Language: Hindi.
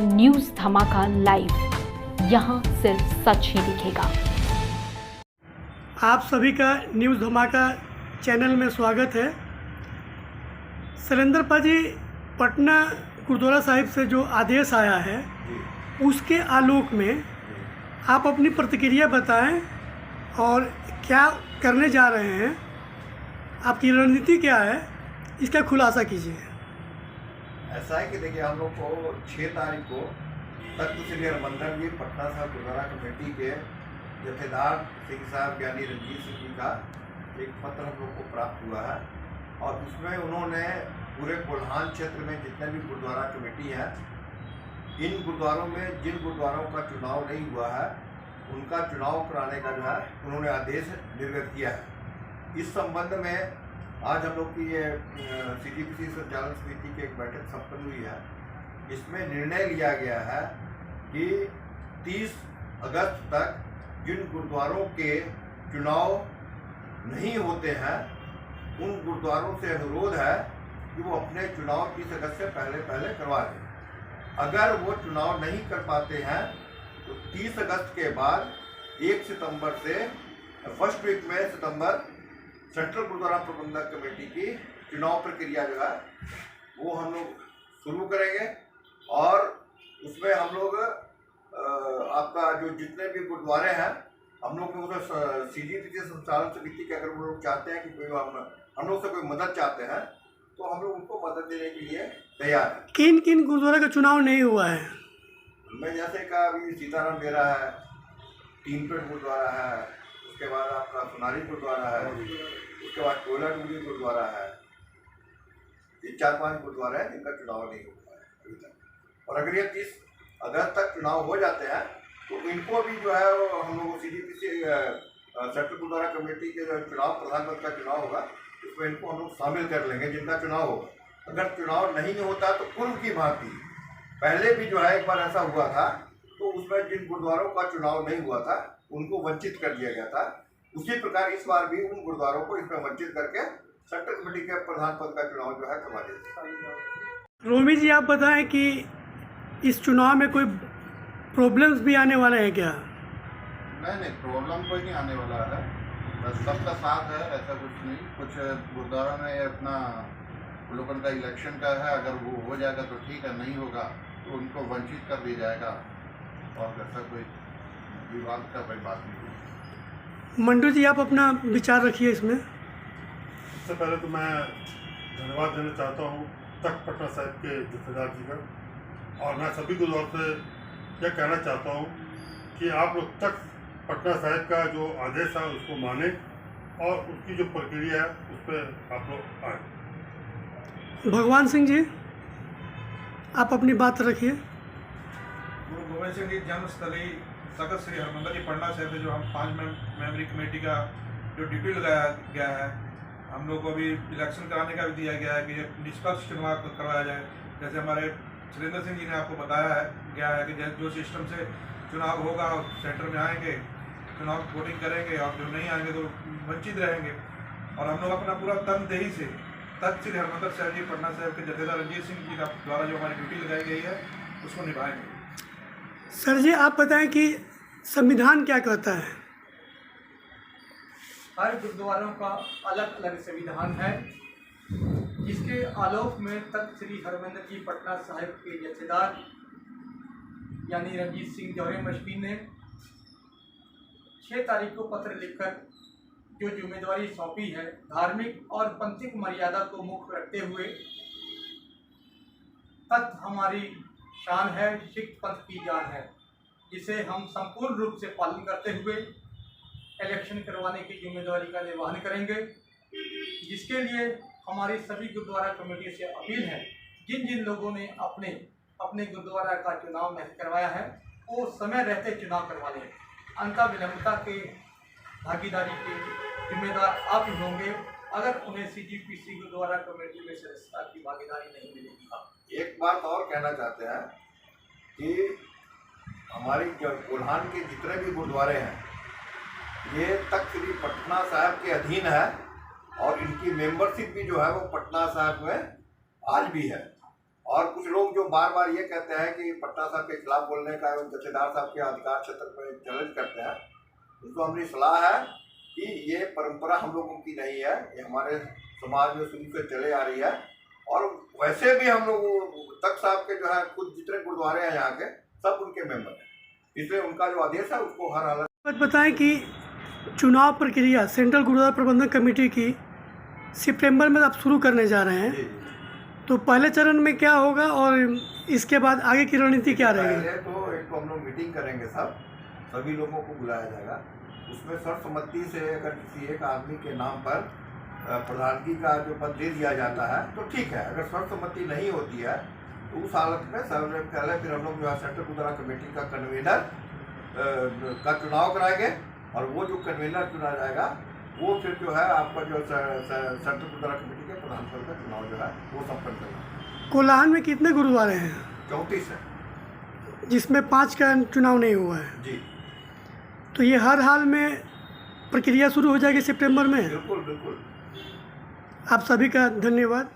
न्यूज़ धमाका लाइव, यहाँ सिर्फ सच ही दिखेगा। आप सभी का न्यूज़ धमाका चैनल में स्वागत है। सरेंद्र पाजी, पटना गुरुद्वारा साहिब से जो आदेश आया है उसके आलोक में आप अपनी प्रतिक्रिया बताएं और क्या करने जा रहे हैं, आपकी रणनीति क्या है, इसका खुलासा कीजिए। ऐसा है कि देखिए, हम लोग को 6 तारीख को तख्त श्री हरमंदिर जी पटना साहिब गुरुद्वारा कमेटी के जथेदार सिंह साहब यानी रणजीत सिंह जी का एक पत्र हम लोग को प्राप्त हुआ है और उसमें उन्होंने पूरे कोल्हान क्षेत्र में जितने भी गुरुद्वारा कमेटी हैं, इन गुरुद्वारों में जिन गुरुद्वारों का चुनाव नहीं हुआ है उनका चुनाव कराने का जो है उन्होंने आदेश निर्गत किया है। इस संबंध में आज हम लोग की ये CGPC संचालन समिति की एक बैठक संपन्न हुई है। इसमें निर्णय लिया गया है कि 30 अगस्त तक जिन गुरुद्वारों के चुनाव नहीं होते हैं उन गुरुद्वारों से अनुरोध है कि वो अपने चुनाव 30 अगस्त से पहले करवा लें। अगर वो चुनाव नहीं कर पाते हैं तो 30 अगस्त के बाद 1 सितंबर से फर्स्ट वीक में सितंबर सेंट्रल गुरुद्वारा प्रबंधक कमेटी की चुनाव प्रक्रिया जो है वो हम लोग शुरू करेंगे और उसमें हम लोग आपका जो जितने भी गुरुद्वारे हैं हम लोग CGPC संचालन समिति के अगर वो लोग चाहते हैं कि कोई हम लोग से कोई मदद चाहते हैं तो हम लोग उनको मदद देने के लिए तैयार हैं। किन किन गुरुद्वारा का चुनाव नहीं हुआ है? मैं जैसे कहा अभी सीताराम बेरा है, टीमपेट गुरुद्वारा है, उसके बाद आपका सोनारी गुरुद्वारा है, उसके बाद कोयला डूंगरी गुरुद्वारा है। ये 4-5 गुरुद्वारा है जिनका चुनाव नहीं हुआ है अभी तक। और अगर ये 30 अगस्त तक चुनाव हो जाते हैं तो इनको भी जो है हम लोग CGPC सेंट्रल गुरुद्वारा कमेटी के जो चुनाव प्रधान पद का चुनाव होगा उसमें इनको हम लोग शामिल कर लेंगे जिनका चुनाव होगा। अगर चुनाव नहीं होता तो पूर्व की भांति पहले भी जो है एक बार ऐसा हुआ था तो उसमें जिन गुरुद्वारों का चुनाव नहीं हुआ था उनको वंचित कर दिया गया था। उसी प्रकार इस बार भी उन गुरुद्वारों को इसमें वंचित करके सेंट्रल कमेटी के प्रधान पद का चुनाव जो है करवा दिया। रोमी जी, आप बताएं कि इस चुनाव में कोई प्रॉब्लम्स भी आने वाले हैं क्या? नहीं, प्रॉब्लम कोई नहीं आने वाला है, बस सबका साथ है, ऐसा कुछ नहीं। कुछ गुरुद्वारा में अपना लोगों का इलेक्शन का है, अगर वो हो जाएगा तो ठीक है, नहीं होगा तो उनको वंचित कर दिया जाएगा और ऐसा कोई विवाद का कोई बात नहीं है। मंटू जी, आप अपना विचार रखिए इसमें। सबसे पहले तो मैं धन्यवाद देना चाहता हूँ तख्त पटना साहिब के जथेदार जी का, और मैं सभी गुरुद्वारों से यह कहना चाहता हूँ कि आप लोग तख्त पटना साहिब का जो आदेश है उसको माने और उसकी जो प्रक्रिया है उस पर आप लोग आए। भगवान सिंह जी, आप अपनी बात रखिए। गुरु गोविंद सिंह जी जन्मस्थली तख्त श्री हरमंदिर जी पटना साहिब से जो हम 5 मेंबरी कमेटी का जो ड्यूटी लगाया गया है, हम लोग को अभी इलेक्शन कराने का भी दिया गया है कि निष्पक्ष चुनाव करवाया जाए। जैसे हमारे सुरेंद्र सिंह जी ने आपको बताया है गया है कि जो सिस्टम से चुनाव होगा सेंटर में आएंगे, चुनाव वोटिंग करेंगे और जो नहीं आएंगे तो वंचित रहेंगे। और हम लोग अपना पूरा तनदेही से तख्त श्री हरमंदिर साहिब जी पटना साहिब के जथेदार रणजीत सिंह जी का द्वारा जो हमारी ड्यूटी लगाई गई है उसको निभाएंगे। सर जी, आप बताएं कि संविधान क्या कहता है? हर गुरुद्वारों का अलग अलग संविधान है, जिसके आलोक में तख्त श्री हरमंदिर जी पटना साहिब के जथेदार यानी रणजीत सिंह जौहरी मशफी ने 6 तारीख को पत्र लिखकर जो जिम्मेदारी सौंपी है, धार्मिक और पंथिक मर्यादा को मुख्य रखते हुए तख्त हमारी शान है, सिख पंथ की जान है, जिसे हम संपूर्ण रूप से पालन करते हुए इलेक्शन करवाने की जिम्मेदारी का निर्वहन करेंगे। जिसके लिए हमारी सभी गुरुद्वारा कमेटी से अपील है, जिन जिन लोगों ने अपने अपने गुरुद्वारा का चुनाव नहीं करवाया है वो समय रहते चुनाव करवा लें। अंतर विलंबता के भागीदारी के जिम्मेदार आप ही होंगे अगर उन्हें CGPC गुरुद्वारा कमेटी में सदस्यता की भागीदारी नहीं मिलेगी। एक बात और कहना चाहते हैं कि हमारी कोल्हान के जितने भी गुरुद्वारे हैं ये तख्त श्री पटना साहिब के अधीन है और इनकी मेंबरशिप भी जो है वो पटना साहिब में आज भी है। और कुछ लोग जो बार बार ये कहते हैं कि पटना साहब के खिलाफ बोलने का एवं जथेदार साहब के अधिकार क्षेत्र में चैलेंज करते हैं, उनको हमारी सलाह है कि ये परंपरा हम लोगों की नहीं है, ये हमारे समाज में शुरू से चले आ रही है। और वैसे भी हम लोग तख्त साहब के जो है खुद जितने गुरुद्वारे हैं यहाँ के सब उनके मेंबर हैं, इसलिए उनका जो आदेश है उसको हर हालत। बताएं कि चुनाव प्रक्रिया सेंट्रल गुरुद्वारा प्रबंधन कमेटी की सितंबर में आप शुरू करने जा रहे हैं, तो पहले चरण में क्या होगा और इसके बाद आगे की रणनीति क्या रहेगी? पहले तो एक तो हम लोग मीटिंग करेंगे, सभी लोगों को बुलाया जाएगा, उसमें सर्वसम्मति से अगर किसी एक आदमी के नाम पर प्रधानगी का जो पद दे दिया जाता है तो ठीक है। अगर सर्वसम्मति नहीं होती है तो उस हालत में सबसे पहले फिर हम लोग जो है सेंट्रल गुरुद्वारा कमेटी का कन्वीनर का चुनाव कराएंगे, और वो जो कन्वीनर चुना जाएगा वो फिर जो है आपका जो सेंट्रल गुरुद्वारा कमेटी के प्रधान पद का चुनाव जो है वो संपन्न करना। कोल्हान में कितने गुरुद्वारे हैं? 34 है, जिसमें 5 का चुनाव नहीं हुआ है जी। तो ये हर हाल में प्रक्रिया शुरू हो जाएगी सितंबर में। बिल्कुल बिल्कुल। आप सभी का धन्यवाद।